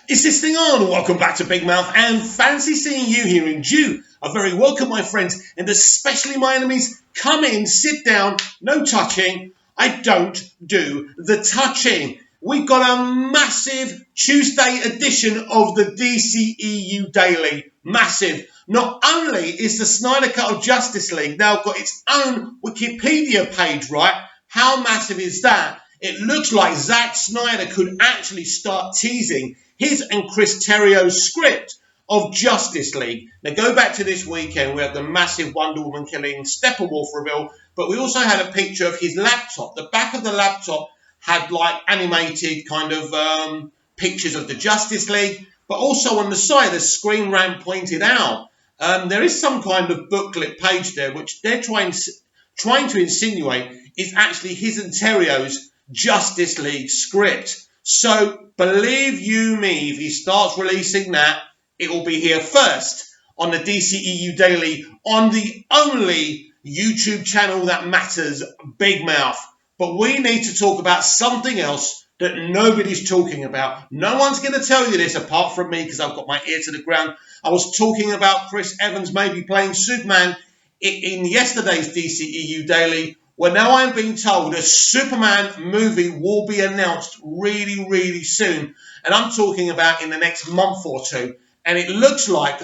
Is this thing on? Welcome back to Big Mouth and fancy seeing you here in Jew. A very welcome, my friends, and especially my enemies. Come in, sit down, no touching. I don't do the touching. We've got a massive Tuesday edition of the dceu Daily. Massive. Not only is the Snyder Cut of Justice League now got its own Wikipedia page, right? How massive is that? It looks like Zack Snyder could actually start teasing his and Chris Terrio's script of Justice League. Now go back to this weekend. We had the massive Wonder Woman killing Steppenwolf reveal, but we also had a picture of his laptop. The back of the laptop had like animated kind of pictures of the Justice League, but also on the side the screen rant pointed out there is some kind of booklet page there which they're trying to insinuate is actually his and Terrio's Justice League script. So believe you me, if he starts releasing that, it will be here first on the dceu Daily, on the only YouTube channel that matters, Big Mouth. But we need to talk about something else that nobody's talking about. No one's going to tell you this apart from me because I've got my ear to the ground. I was talking about Chris Evans maybe playing Superman in yesterday's dceu Daily. Well, now I'm being told a Superman movie will be announced really, really soon. And I'm talking about in the next month or two. And it looks like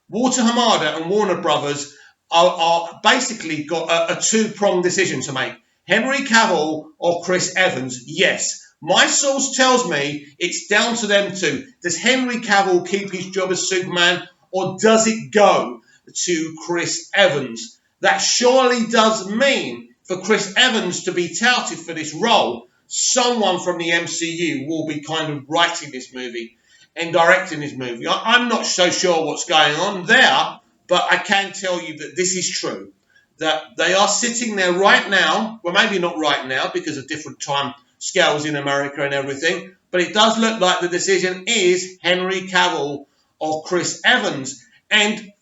Walter Hamada and Warner Brothers are basically got a two-pronged decision to make. Henry Cavill or Chris Evans? Yes. My source tells me it's down to them two. Does Henry Cavill keep his job as Superman, or does it go to Chris Evans? That surely does mean for Chris Evans to be touted for this role, someone from the MCU will be kind of writing this movie and directing this movie. I'm not so sure what's going on there, but I can tell you that this is true. That they are sitting there right now, well, maybe not right now because of different time scales in America and everything, but it does look like the decision is Henry Cavill or Chris Evans. And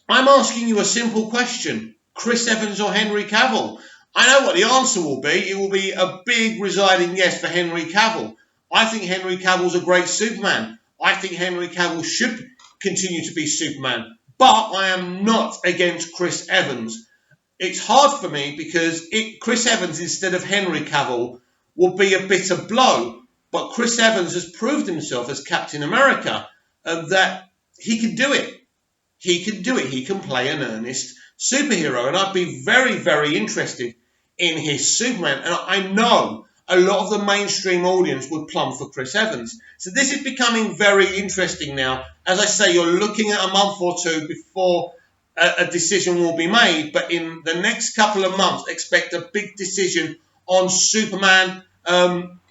I'm asking you a simple question. Chris Evans or Henry Cavill? I know what the answer will be. It will be a big residing yes for Henry Cavill. I think Henry Cavill's a great Superman. I think Henry Cavill should continue to be Superman. But I am not against Chris Evans. It's hard for me because Chris Evans instead of Henry Cavill will be a bitter blow. But Chris Evans has proved himself as Captain America that he can do it. He can do it. He can play an earnest superhero. And I'd be very, very interested in his Superman. And I know a lot of the mainstream audience would plumb for Chris Evans. So this is becoming very interesting now. As I say, you're looking at a month or two before a decision will be made. But in the next couple of months, expect a big decision on Superman.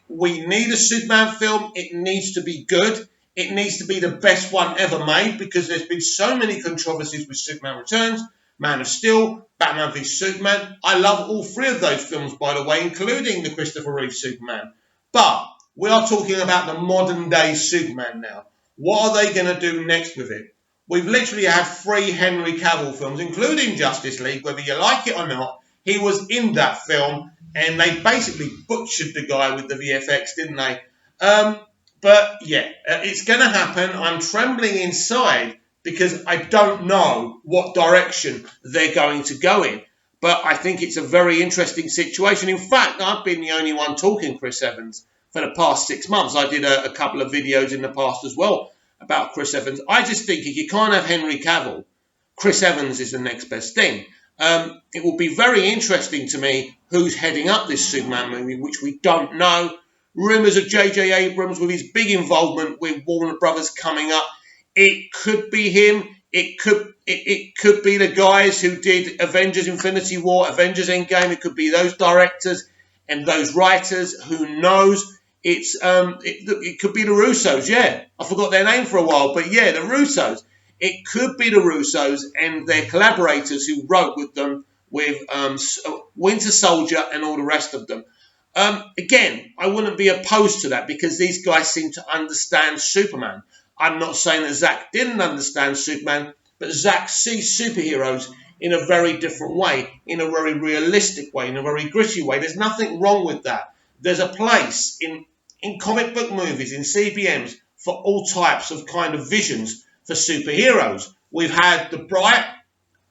We need a Superman film. It needs to be good. It needs to be the best one ever made because there's been so many controversies with Superman Returns, Man of Steel, Batman v Superman. I love all three of those films, by the way, including the Christopher Reeve Superman. But we are talking about the modern day Superman now. What are they going to do next with it? We've literally had 3 Henry Cavill films, including Justice League, whether you like it or not. He was in that film, and they basically butchered the guy with the VFX, didn't they? But yeah, it's going to happen. I'm trembling inside because I don't know what direction they're going to go in. But I think it's a very interesting situation. In fact, I've been the only one talking Chris Evans for the past 6 months. I did a couple of videos in the past as well about Chris Evans. I just think if you can't have Henry Cavill, Chris Evans is the next best thing. It will be very interesting to me who's heading up this Superman movie, which we don't know. Rumours of J.J. Abrams with his big involvement with Warner Brothers coming up. It could be him. It could be the guys who did Avengers Infinity War, Avengers Endgame. It could be those directors and those writers. Who knows? It could be the Russos. Yeah, I forgot their name for a while, but yeah, the Russos. It could be the Russos and their collaborators who wrote with them with Winter Soldier and all the rest of them. Again, I wouldn't be opposed to that because these guys seem to understand Superman. I'm not saying that Zack didn't understand Superman, but Zack sees superheroes in a very different way, in a very realistic way, in a very gritty way. There's nothing wrong with that. There's a place in comic book movies, in CBMs, for all types of kind of visions for superheroes. We've had the Bright,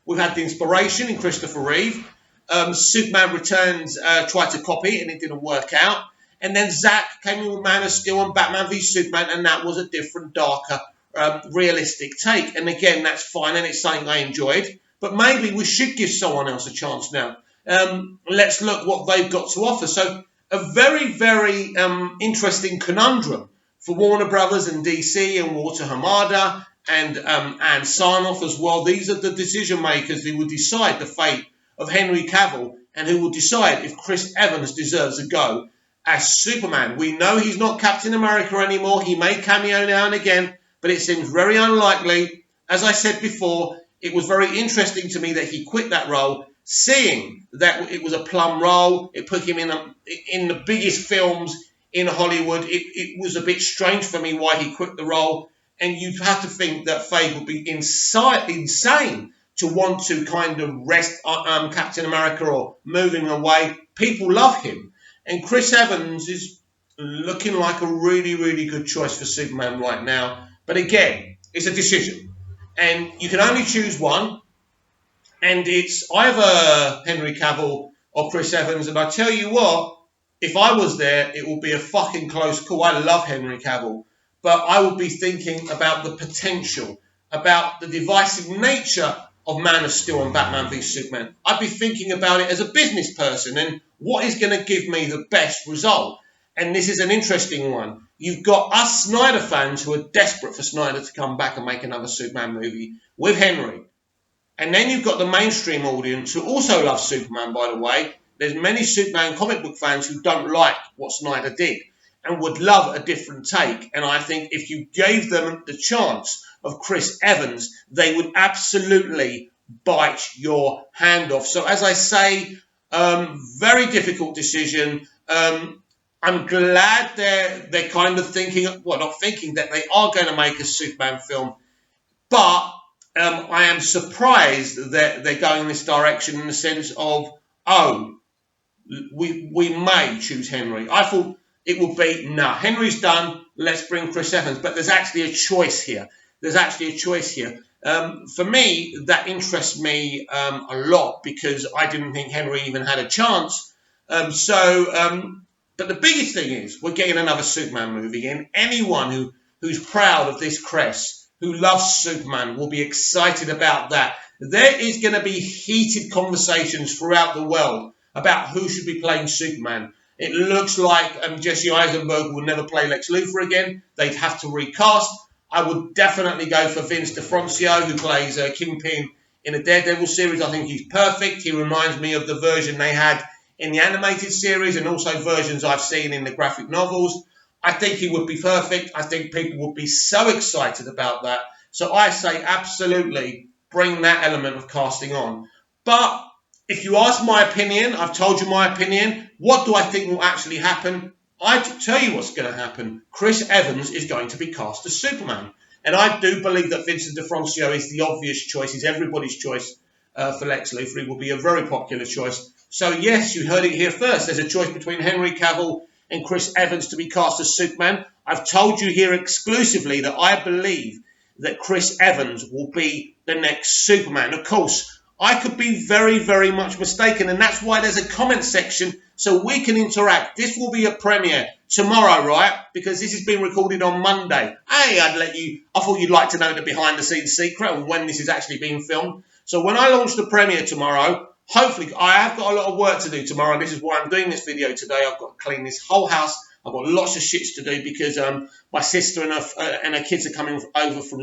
we've had the Inspiration in Christopher Reeve. Superman Returns tried to copy it and it didn't work out. And then Zack came in with Man of Steel and Batman v Superman, and that was a different, darker, realistic take. And again, that's fine, and it's something I enjoyed. But maybe we should give someone else a chance now. Let's look what they've got to offer. So a very, very interesting conundrum for Warner Brothers and DC and Walter Hamada and Sarnoff as well. These are the decision makers who will decide the fate of Henry Cavill and who will decide if Chris Evans deserves a go as Superman. We know he's not Captain America anymore. He may cameo now and again, but it seems very unlikely. As I said before, it was very interesting to me that he quit that role, seeing that it was a plum role. It put him in the biggest films in Hollywood. It was a bit strange for me why he quit the role. And you'd have to think that Feige would be insane to want to kind of rest Captain America or move him away. People love him. And Chris Evans is looking like a really, really good choice for Superman right now. But again, it's a decision. And you can only choose one. And it's either Henry Cavill or Chris Evans. And I tell you what, if I was there, it will be a fucking close call. I love Henry Cavill. But I would be thinking about the potential, about the divisive nature of Man of Steel and Batman v Superman. I'd be thinking about it as a business person and what is going to give me the best result. And this is an interesting one. You've got us Snyder fans who are desperate for Snyder to come back and make another Superman movie with Henry. And then you've got the mainstream audience who also love Superman, by the way. There's many Superman comic book fans who don't like what Snyder did and would love a different take. And I think if you gave them the chance of Chris Evans, they would absolutely bite your hand off. So as I say, very difficult decision. I'm glad they're kind of thinking, well, not thinking, that they are going to make a Superman film. But I am surprised that they're going in this direction in the sense of, we may choose Henry. I thought it would be, no, Henry's done, let's bring Chris Evans. But there's actually a choice here. For me, that interests me a lot because I didn't think Henry even had a chance. But the biggest thing is we're getting another Superman movie, and anyone who's proud of this crest, who loves Superman, will be excited about that. There is going to be heated conversations throughout the world about who should be playing Superman. It looks like Jesse Eisenberg will never play Lex Luthor again. They'd have to recast. I would definitely go for Vince D'Onofrio, who plays Kingpin in the Daredevil series. I think he's perfect. He reminds me of the version they had in the animated series and also versions I've seen in the graphic novels. I think he would be perfect. I think people would be so excited about that. So I say absolutely bring that element of casting on. But if you ask my opinion, I've told you my opinion. What do I think will actually happen? I tell you what's going to happen. Chris Evans is going to be cast as Superman. And I do believe that Vincent D'Onofrio is the obvious choice. He's everybody's choice for Lex Luthor. He will be a very popular choice. So yes, you heard it here first. There's a choice between Henry Cavill and Chris Evans to be cast as Superman. I've told you here exclusively that I believe that Chris Evans will be the next Superman. Of course, I could be very, very much mistaken, and that's why there's a comment section so we can interact. This will be a premiere tomorrow, right? Because this has been recorded on Monday. Hey, I thought you'd like to know the behind-the-scenes secret of when this is actually being filmed. So when I launch the premiere tomorrow, hopefully, I have got a lot of work to do tomorrow, and this is why I'm doing this video today. I've got to clean this whole house. I've got lots of shits to do because my sister and her kids are coming over from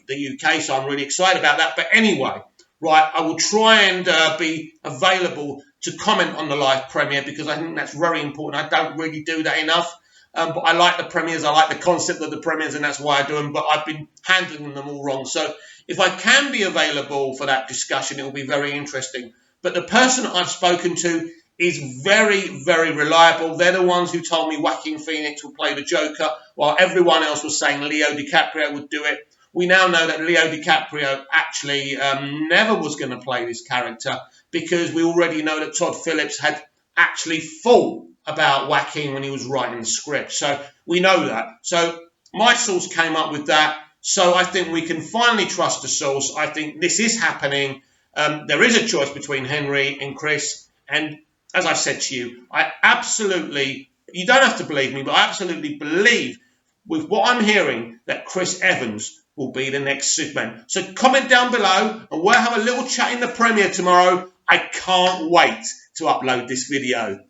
the UK, so I'm really excited about that. But anyway, right, I will try and be available to comment on the live premiere because I think that's very important. I don't really do that enough. But I like the premieres. I like the concept of the premieres, and that's why I do them. But I've been handling them all wrong. So if I can be available for that discussion, it will be very interesting. But the person I've spoken to is very, very reliable. They're the ones who told me Joaquin Phoenix would play the Joker, while everyone else was saying Leo DiCaprio would do it. We now know that Leo DiCaprio actually never was going to play this character because we already know that Todd Phillips had actually thought about Joaquin when he was writing the script. So we know that. So My source came up with that. So I think we can finally trust the source. I think this is happening. There is a choice between Henry and Chris. And as I said to you, I absolutely, you don't have to believe me, but I absolutely believe with what I'm hearing that Chris Evans will be the next Superman. So comment down below and we'll have a little chat in the premiere tomorrow. I can't wait to upload this video.